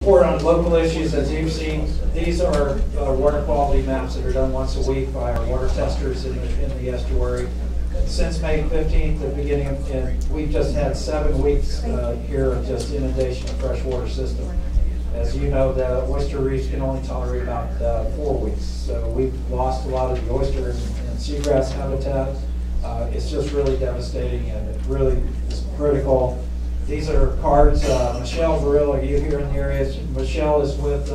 Report on local issues. As you've seen, these are water quality maps that are done once a week by our water testers in the estuary. Since May 15th, the beginning of, we've just had 7 weeks here of just inundation of freshwater system. As you know, the oyster reefs can only tolerate about 4 weeks. So we've lost a lot of the oyster and seagrass habitat. It's just really devastating, and it really is critical. These are cards. Michelle Brill, are you here in the area? Michelle is with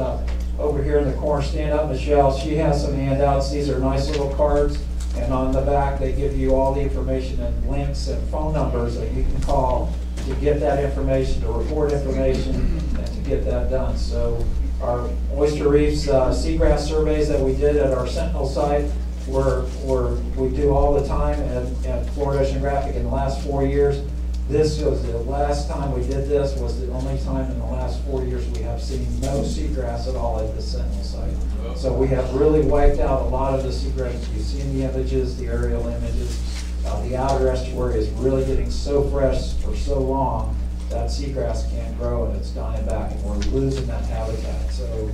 over here in the corner. Stand up, Michelle. She has some handouts. These are nice little cards. And on the back, they give you all the information and links and phone numbers that you can call to get that information, to report information, and to get that done. So our oyster reefs seagrass surveys that we did at our Sentinel site we do all the time at Florida Oceanographic in the last 4 years. This was the last time we did this, was the only time in the last 4 years we have seen no seagrass at all at the Sentinel site. So we have really wiped out a lot of the seagrass. You've seen the images, the aerial images. The outer estuary is really getting so fresh for so long that seagrass can't grow, and it's dying back, and we're losing that habitat. So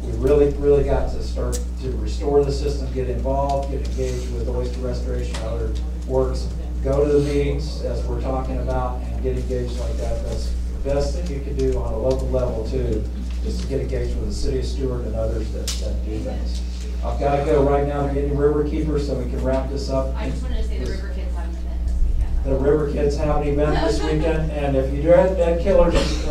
we really got to start to restore the system, get involved, get engaged with oyster restoration and other works. Go to the meetings as we're talking about and get engaged like that. That's the best thing you can do on a local level too, is to get engaged with the city of Stewart and others that do things. I've got to go right now to get River Keeper so we can wrap this up. I just wanted to say the River Kids have an event this weekend. The River Kids have an event this weekend, and if you read Ed Killer's,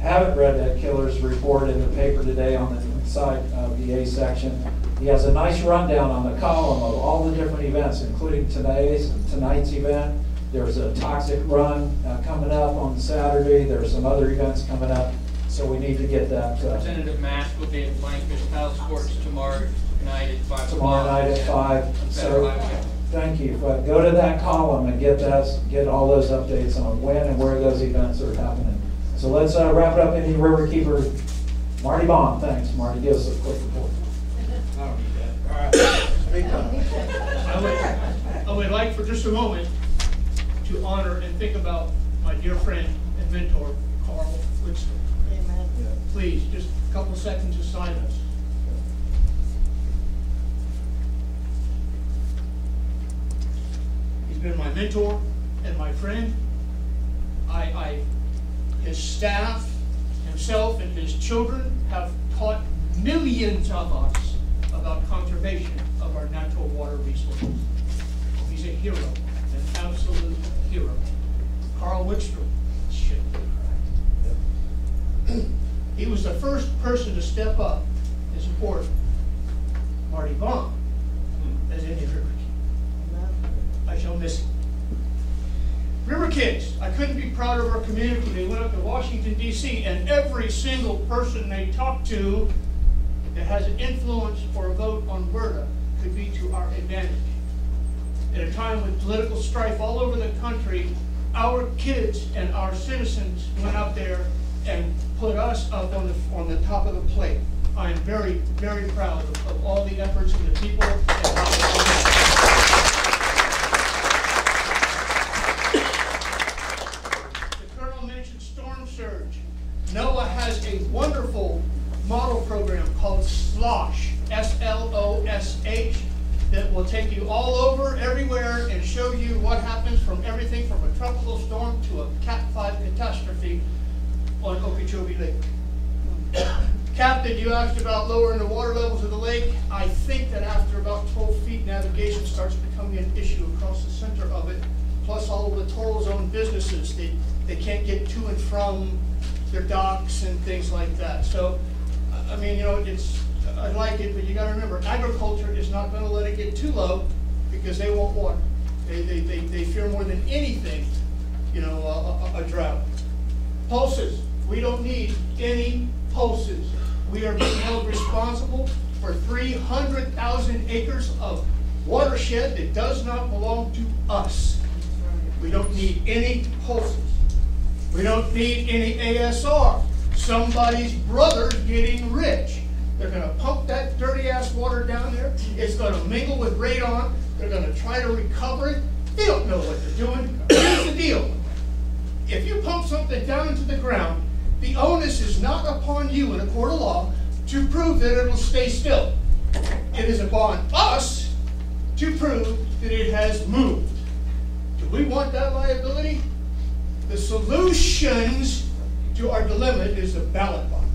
haven't read Ed Killer's report in the paper today on the site of the A section, he has a nice rundown on the column of all the different events, including tonight's event. There's a toxic run coming up on Saturday. There's some other events coming up, so we need to get that. Representative Mash will be at Blankfish Palace Courts tomorrow night at 5 o'clock. Tomorrow night at 5. So, thank you. But go to that column and get all those updates on when and where those events are happening. So let's wrap it up in the River Keeper. Marty Bond, thanks. Marty, give us a quick report. I would like for just a moment to honor and think about my dear friend and mentor, Carl Wickstrom. Amen. Please, just a couple seconds of silence. He's been my mentor and my friend. His staff, himself, and his children have taught millions of us about conservation of our natural water resources. He's a hero, an absolute hero. Carl Wickstrom. He was the first person to step up and support Marty Bond as Indian River King. I shall miss him. River Kids, I couldn't be prouder of our community. They went up to Washington, D.C., and every single person they talked to that has an influence or a vote on WRDA could be to our advantage. At a time with political strife all over the country, our kids and our citizens went up there and put us up on the top of the plate. I am very, very proud of all the efforts of the people. The Colonel mentioned storm surge. NOAA has a wonderful model program called SLOSH, S-L-O-S-H, that will take you all over, everywhere, and show you what happens from everything from a tropical storm to a Cat 5 catastrophe on Okeechobee Lake. Captain, you asked about lowering the water levels of the lake. I think that after about 12 feet, navigation starts becoming an issue across the center of it, plus all of the littoral zone businesses. They can't get to and from their docks and things like that. So, I mean, you know, I like it, but you got to remember, agriculture is not going to let it get too low because they want water. They fear more than anything, you know, a drought. Pulses. We don't need any pulses. We are being held responsible for 300,000 acres of watershed that does not belong to us. We don't need any pulses. We don't need any ASR. Somebody's brother's getting rich. They're going to pump that dirty ass water down there. It's going to mingle with radon. They're going to try to recover it. They don't know what they're doing. Here's the deal. If you pump something down into the ground the onus is not upon you in a court of law to prove that it will stay still. It is upon us to prove that it has moved. Do we want that liability? The solutions to our dilemma is the ballot box.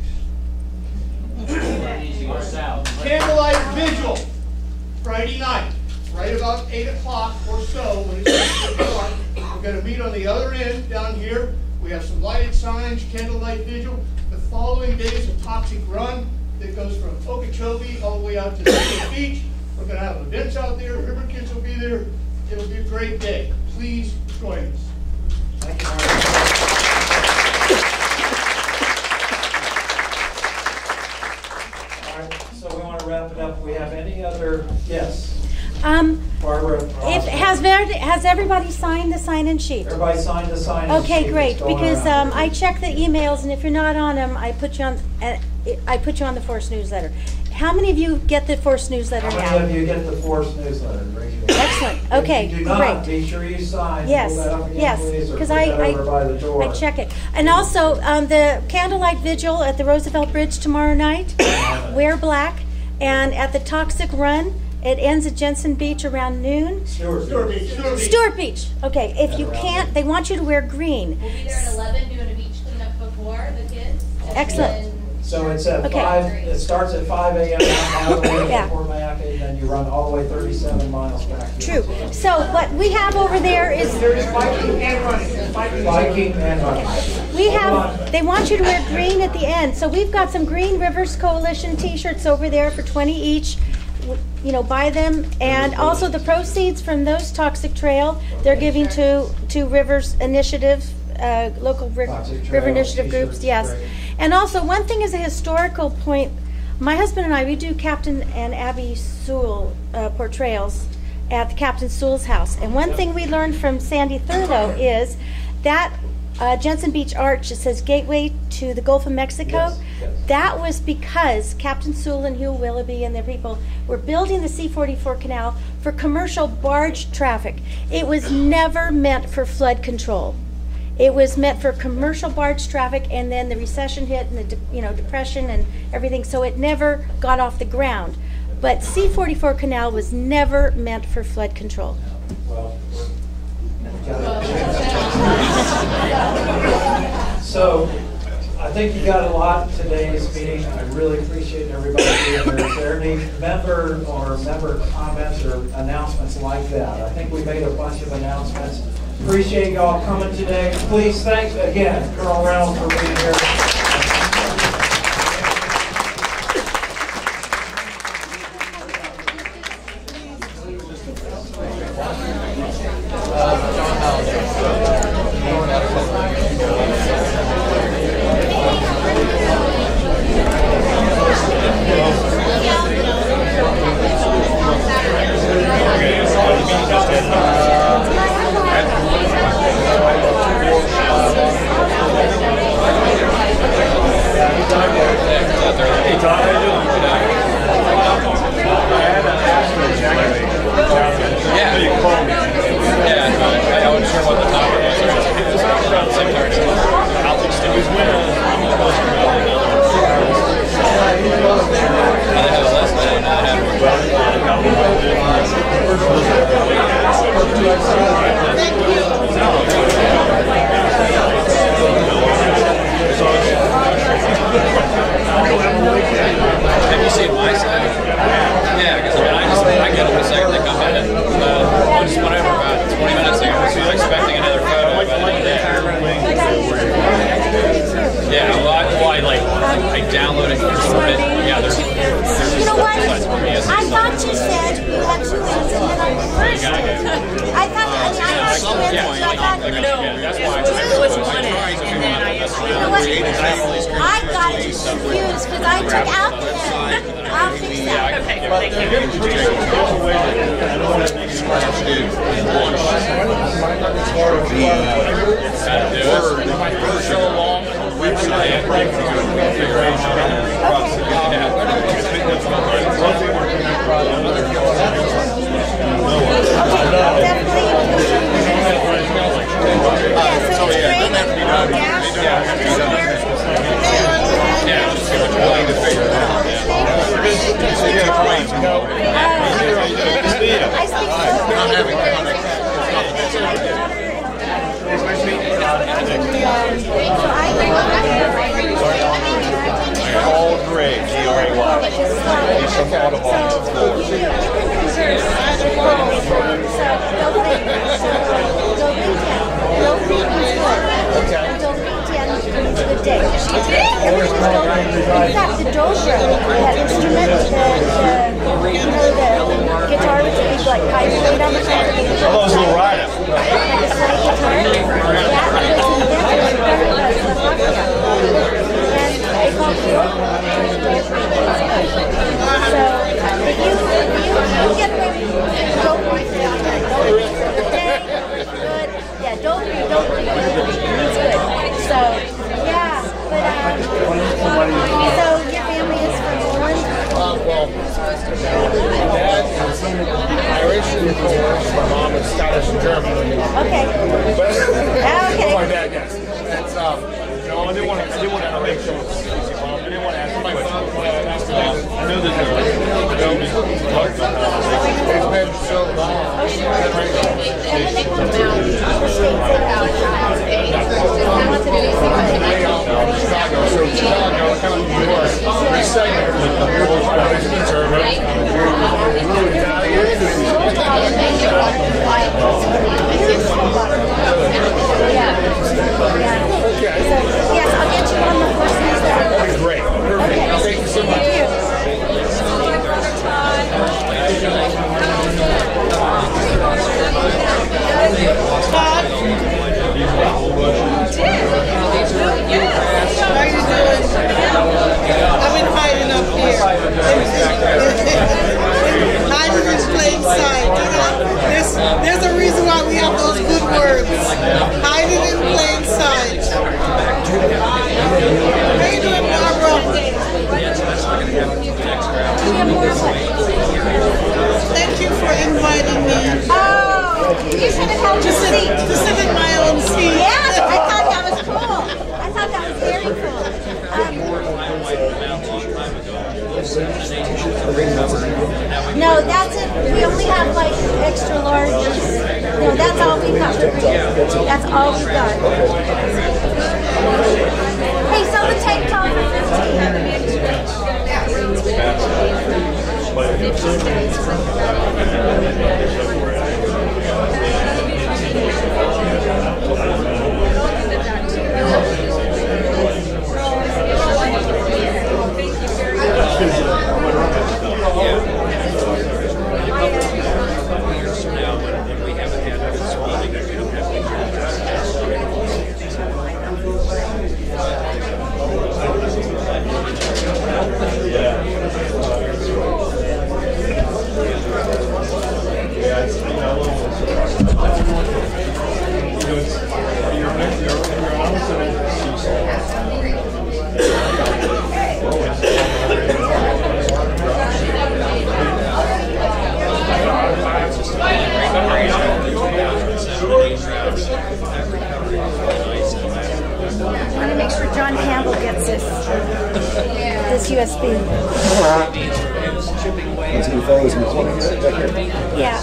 Candlelight vigil, Friday night, right about 8 o'clock or so when it's dark. We're going to meet on the other end down here. We have some lighted signs, candlelight vigil. The following day is a toxic run that goes from Okeechobee all the way out to Newport Beach. We're going to have events out there. River Kids will be there. It'll be a great day. Please join us. Thank you, Mark. All right, so we want to wrap it up. We have any other? Yes. Barbara. Has everybody signed the sign-in sheet? Everybody signed the sign-in sheet. Okay, great. It's going Because around. I check the emails, and if you're not on them, I put you on the Force newsletter. How many of you get the Force newsletter How now? many of you get the Force newsletter? Raise your hand. Excellent. Okay, If you do not, great. be sure you sign. Yes, Pull that up again, yes, please, or because put that over by the door. I check it. And also, the candlelight vigil at the Roosevelt Bridge tomorrow night, wear black. And at the Toxic Run, it ends at Jensen Beach around noon. Stuart. Stuart Beach. Okay, if you can't, they want you to wear green. We'll be there at 11 doing a beach cleanup before the kids. And Excellent. then- So it's at Okay. 5, it starts at 5 a.m. out the way Yeah. to Fort Mackay, and then you run all the way 37 miles back. True. So what we have over there is There's biking and running. Biking and running. they want you to wear green at the end. So we've got some Green Rivers Coalition t-shirts over there for 20 each. You know, buy them. And also the proceeds from those Toxic Trail, they're giving to Rivers Initiative, local Toxic Trail river initiative groups, t-shirts, yes. great. And also one thing is a historical point. My husband and I, we do Captain and Abby Sewell portrayals at the Captain Sewell's house. And one thing we learned from Sandy Thurlow is that Jensen Beach Arch, it says Gateway to the Gulf of Mexico. Yes, yes. That was because Captain Sewell and Hugh Willoughby and their people were building the C-44 canal for commercial barge traffic. It was never meant for flood control. It was meant for commercial barge traffic, and then the recession hit and the depression and everything, so it never got off the ground. But C-44 canal was never meant for flood control. Well, so I think you got a lot in today's meeting. I really appreciate everybody being here. Is there any member comments or announcements like that? I think we made a bunch of announcements. Appreciate y'all coming today. Please thank again Colonel Reynolds for being here. Have you seen my side? Yeah, because I get them the second they come in. I just went over about 20 minutes ago, so I was expecting another photo by the end of the day. Yeah, I downloaded it. Yeah, there's You know what? I thought you said you had 2 wins and then on the first one. I thought, I had 2 wins, so I thought, that's why I was one and then you know what? I got confused because I took out the head. I'll fix that. Okay, thank you. Yeah, so it's great. Yeah. So you can converse with both. So don't think so. Don't think don't think means good. And don't think means good day. Everything's don't. In fact, the dobro, that instrument, the guitar with the big like pipe played on the front. Those little riders. Like a slide guitar. That was invented in Slovakia. And they called it. So if you get away with don't be good. Yeah, don't be it's good. So yeah, but so your family is from Poland? Well, my dad is Irish and Polish. My mom is Scottish and German. Okay. But Okay. my dad, yes. It's no, I didn't want to make sure. I didn't want to ask my question. I know that it's been so long. Chicago, so Chicago, kind of New York, three segments. Irish and German. Italian. Okay. So, yes, I'll get you on the first news there. That'd be great. Perfect. Okay. Thank you so much. Thank you. How you doing? I've been hiding up here. Hiding in plain sight. There's a reason why we have those good words. Hiding in plain sight. How you doing, Barbara? Thank you for inviting me. Oh, you should have held your seat. To sit in my own seat. Yes, I thought that was cool. I thought that was very cool. No, that's it. We only have like extra larges. No, that's all we've got for green. That's all we've got. Hey, sell the tank top I want to make sure John Campbell gets this USB. Yeah.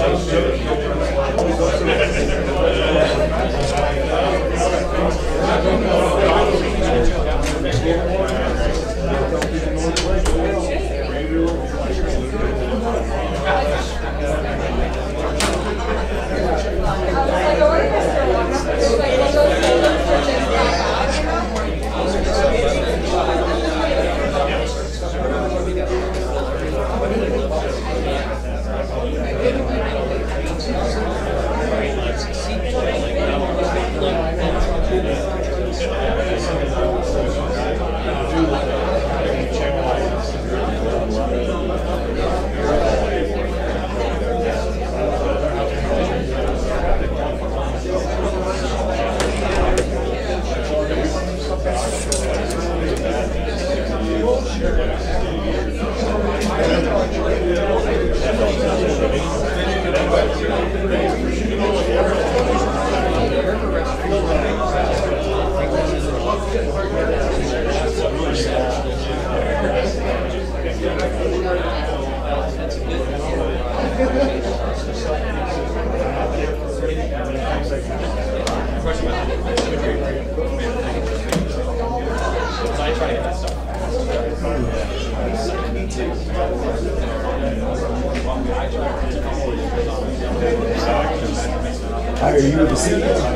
That's good. you were the CEO.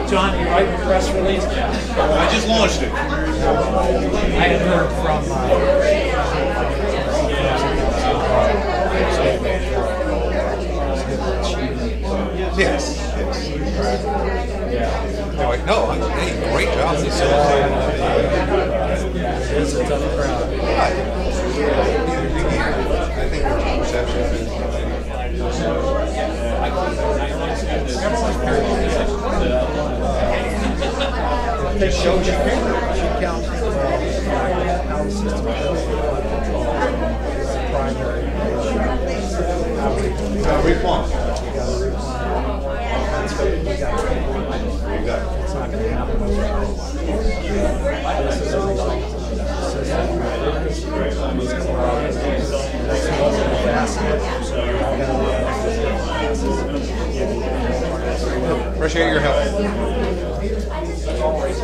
John, you write the press release? I just launched it. I had heard from, Yes. Anyway, no, hey, great job. It's a tough crowd. I think the perception is. It shows you she counts how the system goes. Primary. Response. It's not going to happen overnight. This is a result. Appreciate your help. That's always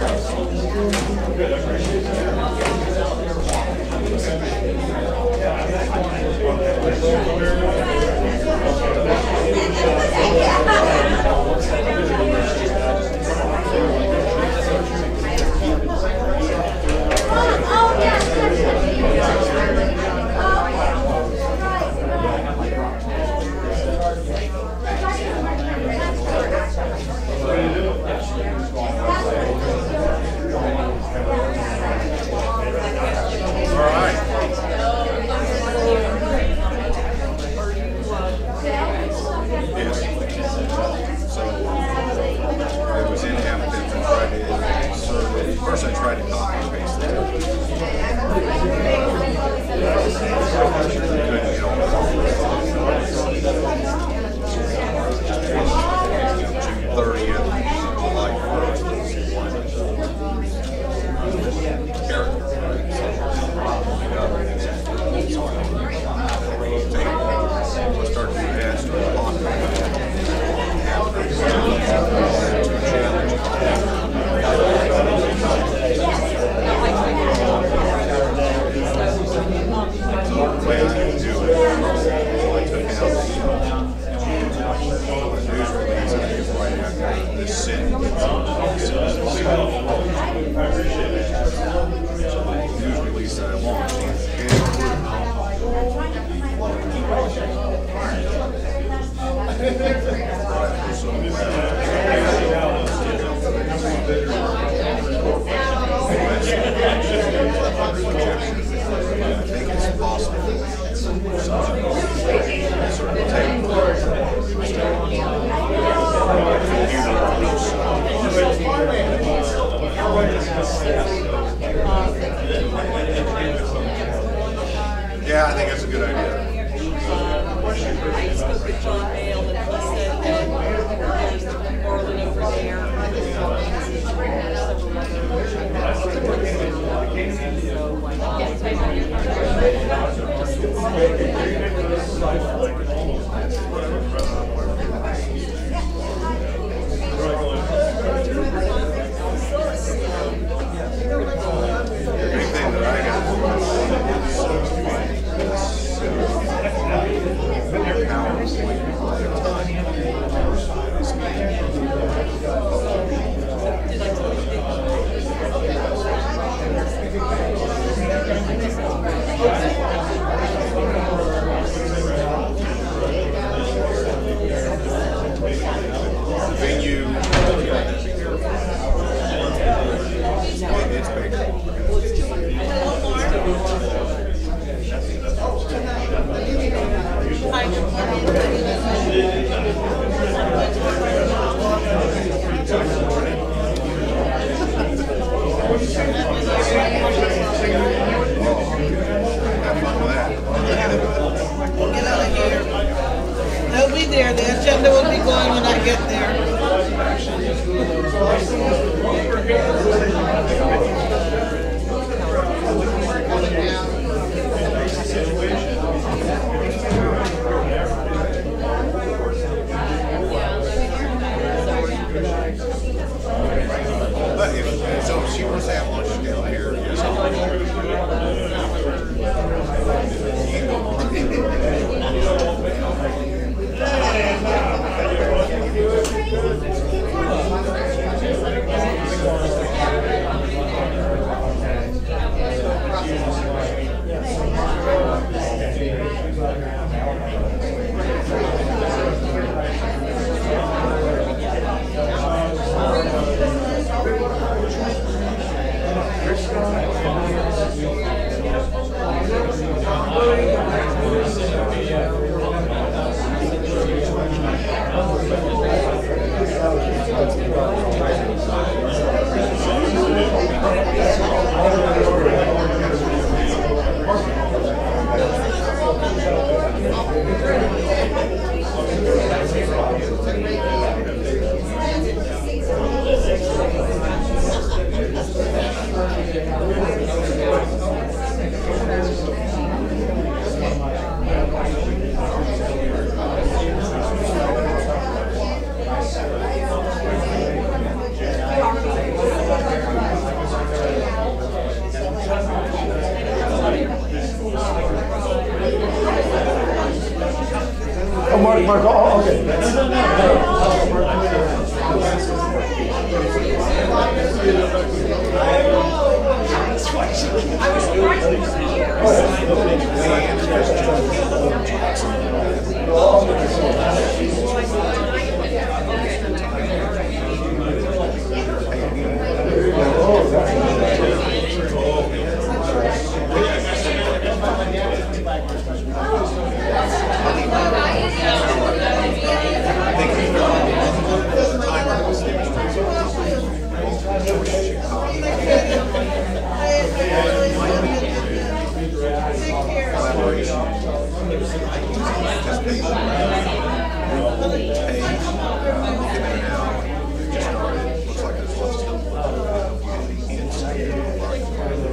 Yeah, I think that's a good idea. I spoke with John Mayle and he said that there's Orland over there. They'll be there. The agenda will be going when I get there. But if, so if she wants to have lunch down here, Mark, oh, okay.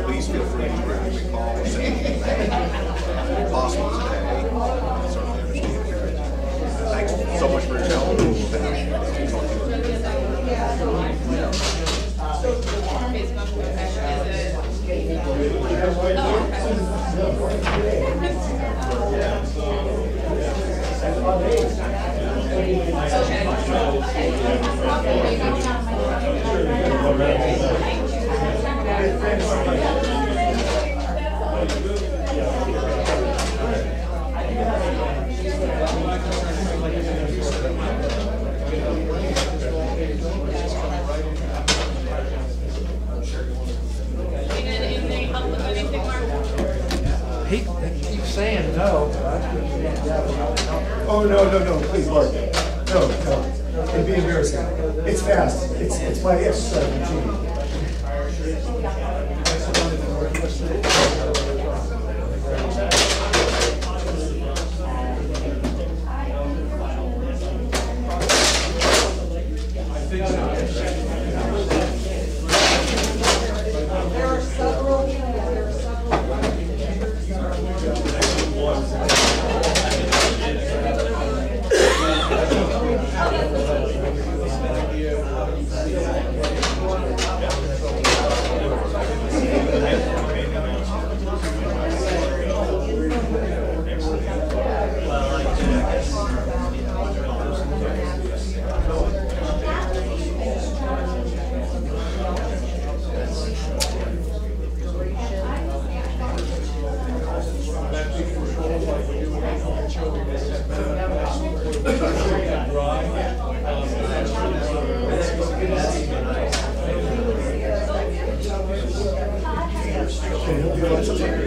Please feel free to give me a call or send me an email. Possible today. I certainly understand. Thanks so much for your help. He keeps saying no. Oh, no, please, Mark. No. It'd be embarrassing. It's fast. It's my exercise routine.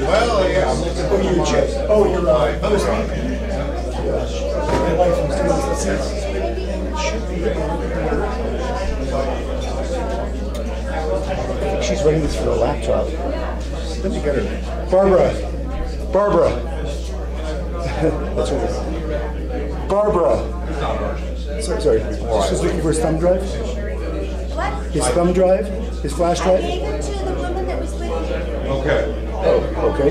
Well, yeah. Oh, you're Chip. Oh, you're other my wife was doing this. She's writing this for a laptop. Let me get her. Barbara. That's her. Barbara. Sorry. She's looking for his thumb drive? What? His thumb drive? His flash I drive? gave it to the woman that was with you. Okay. Oh, okay.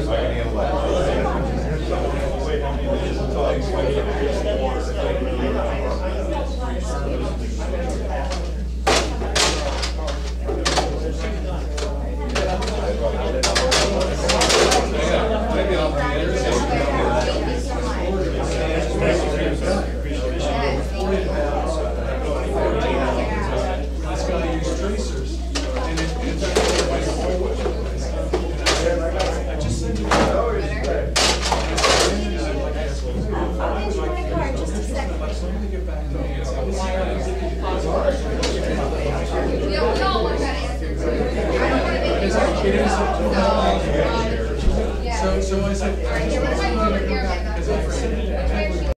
So is it? All right, here, what am I over here?